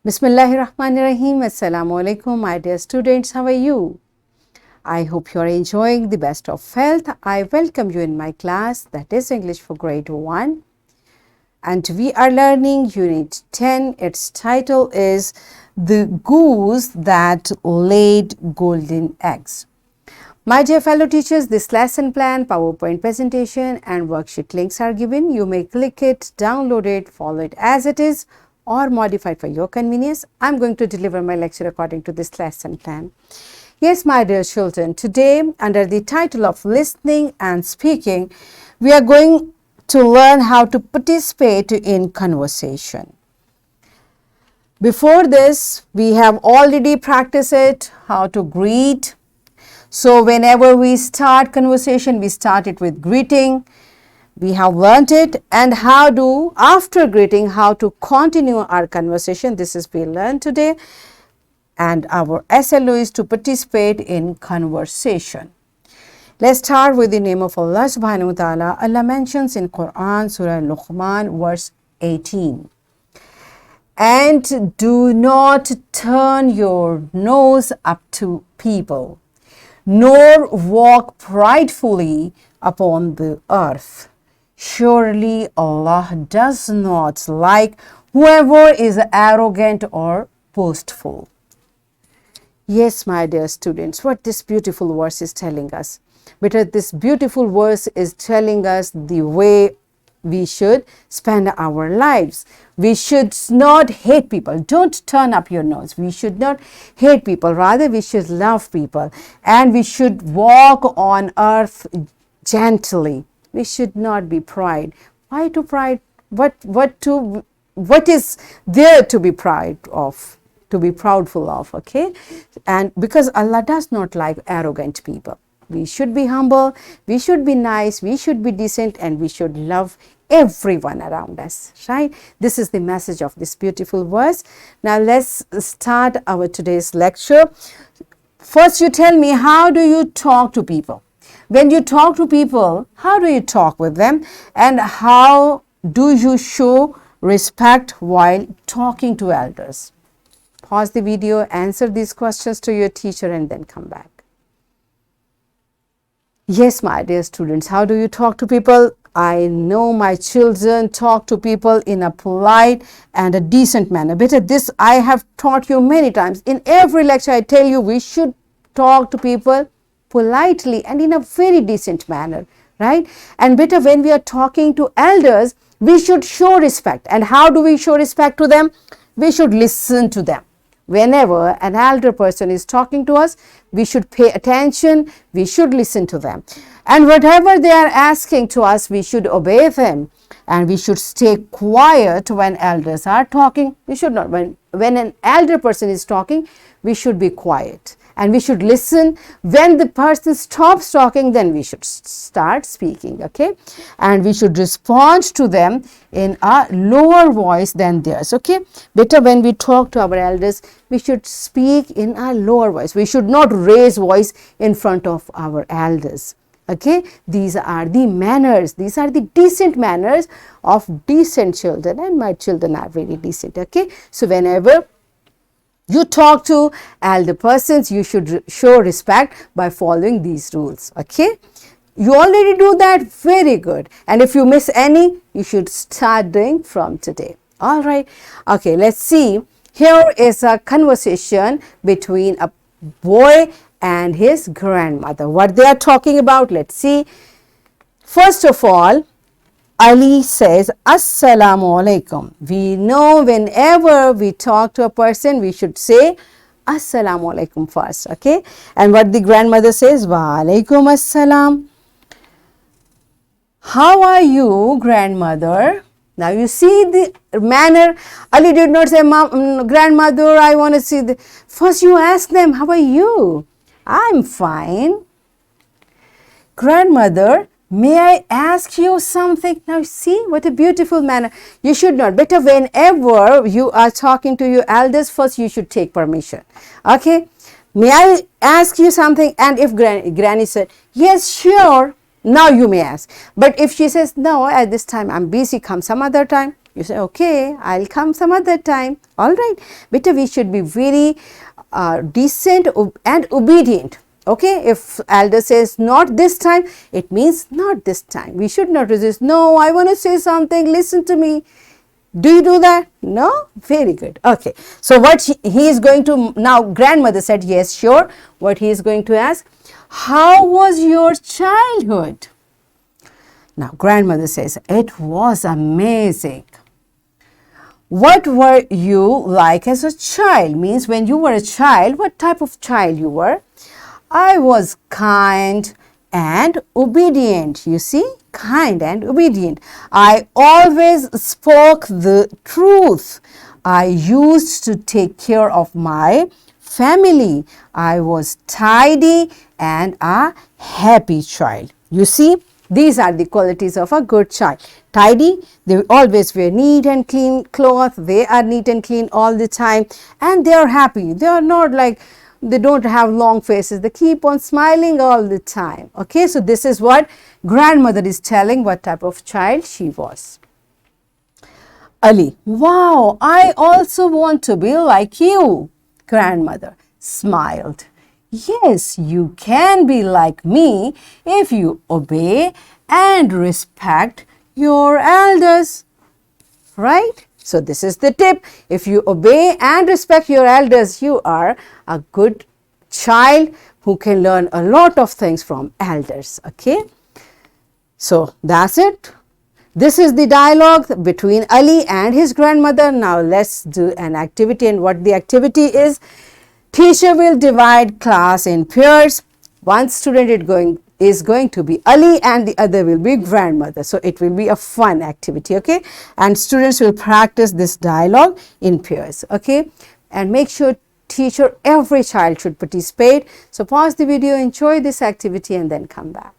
Bismillahirrahmanirrahim. Assalamu alaikum, my dear students. How are you? I hope you are enjoying the best of health. I welcome you in my class, that is English for grade 1. And we are learning Unit 10. Its title is The Goose That Laid Golden Eggs. My dear fellow teachers, this lesson plan, PowerPoint presentation and worksheet links are given. You may click it, download it, follow it as it is, or modify it for your convenience. I'm going to deliver my lecture according to this lesson plan. Yes, my dear children, today under the title of listening and speaking, we are going to learn how to participate in conversation. Before this, we have already practiced it, how to greet. So whenever we start conversation, we start it with greeting. We have learnt it, and after greeting, how to continue our conversation. This is we learned today. And our SLO is to participate in conversation. Let's start with the name of Allah subhanahu wa ta'ala. Allah mentions in Quran, Surah Luqman, verse 18. And do not turn your nose up to people, nor walk pridefully upon the earth. Surely Allah does not like whoever is arrogant or boastful. Yes, my dear students, what this beautiful verse is telling us. Because this beautiful verse is telling us the way we should spend our lives. We should not hate people. Don't turn up your nose. We should not hate people. Rather, we should love people. And we should walk on earth gently. We should not be pride. Why to pride? What is there to be proud of? To be proudful of, okay? And because Allah does not like arrogant people. We should be humble, we should be nice, we should be decent, and we should love everyone around us, right? This is the message of this beautiful verse. Now let's start our today's lecture. First, you tell me, how do you talk to people? When you talk to people, how do you talk with them? And how do you show respect while talking to elders? Pause the video, answer these questions to your teacher, and then come back. Yes, my dear students, how do you talk to people? I know my children talk to people in a polite and a decent manner. Better, this I have taught you many times. In every lecture, I tell you we should talk to people politely and in a very decent manner, right? And better, when we are talking to elders, we should show respect. And how do we show respect to them? We should listen to them. Whenever an elder person is talking to us, we should pay attention, we should listen to them. And whatever they are asking to us, we should obey them. And we should stay quiet when elders are talking. We should not, when an elder person is talking, we should be quiet. And we should listen. When the person stops talking, then we should start speaking, okay? And we should respond to them in a lower voice than theirs, okay? Better, when we talk to our elders, we should speak in a lower voice. We should not raise voice in front of our elders, okay? These are the manners. These are the decent manners of decent children, and my children are very decent, okay? So whenever you talk to elder persons, you should show respect by following these rules, okay? You already do that, very good. And if you miss any, you should start doing from today. All right, okay, let's see. Here is a conversation between a boy and his grandmother. What they are talking about, let's see. First of all, Ali says, Assalamu alaikum. We know whenever we talk to a person, we should say Assalamu alaikum first, okay? And what the grandmother says, Wa alaikum assalam. How are you, grandmother? Now you see the manner. Ali did not say, grandmother, I want to see the. First you ask them, how are you? I'm fine. Grandmother, may I ask you something? Now see what a beautiful manner. You should not. Better, whenever you are talking to your elders, first you should take permission. Okay. May I ask you something? And if Granny said, yes, sure, now you may ask. But if she says, no, at this time I'm busy, come some other time, You say, okay, I'll come some other time. All right. Beta, we should be very decent and obedient. Okay, if elder says not this time, it means not this time. We should not resist. No, I want to say something. Listen to me. Do you do that? No? Very good. Okay. So what he is going to, now grandmother said, yes, sure. What he is going to ask, how was your childhood? Now grandmother says, it was amazing. What were you like as a child? Means when you were a child, what type of child you were? I was kind and obedient. You see, kind and obedient. I always spoke the truth. I used to take care of my family. I was tidy and a happy child. You see, these are the qualities of a good child. Tidy, they always wear neat and clean clothes. They are neat and clean all the time, and they are happy. They are not like, they don't have long faces. They keep on smiling all the time. Okay, so this is what grandmother is telling what type of child she was. Ali, wow, I also want to be like you. Grandmother smiled. Yes, you can be like me if you obey and respect your elders. Right? So this is the tip. If you obey and respect your elders, you are a good child who can learn a lot of things from elders. Okay? So that's it. This is the dialogue between Ali and his grandmother. Now let's do an activity, and what the activity is, teacher will divide class in pairs. One student is going to be Ali and the other will be grandmother. So it will be a fun activity, okay? And students will practice this dialogue in pairs, okay? And make sure teacher, every child should participate. So pause the video, enjoy this activity and then come back.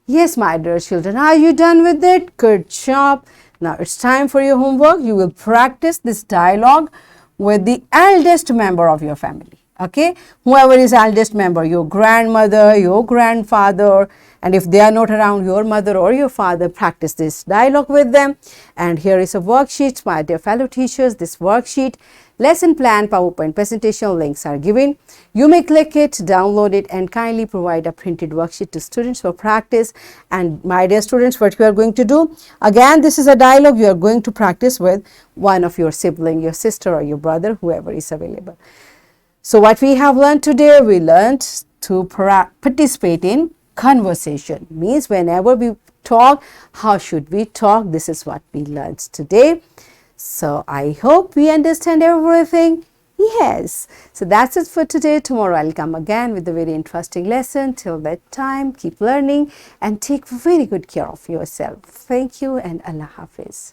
Yes, my dear children, are you done with it? Good job. Now it's time for your homework. You will practice this dialogue with the eldest member of your family. Okay, whoever is eldest member, your grandmother, your grandfather, and if they are not around, your mother or your father, practice this dialogue with them. And here is a worksheet, my dear fellow teachers. This worksheet, lesson plan, PowerPoint presentation links are given. You may click it, download it, and kindly provide a printed worksheet to students for practice. And my dear students, what you are going to do, again, this is a dialogue you are going to practice with one of your sibling, your sister or your brother, whoever is available. So what we have learned today, we learned to participate in conversation. Means whenever we talk, how should we talk? This is what we learned today. So I hope we understand everything. Yes. So that's it for today. Tomorrow I'll come again with a very interesting lesson. Till that time, keep learning and take very good care of yourself. Thank you and Allah Hafiz.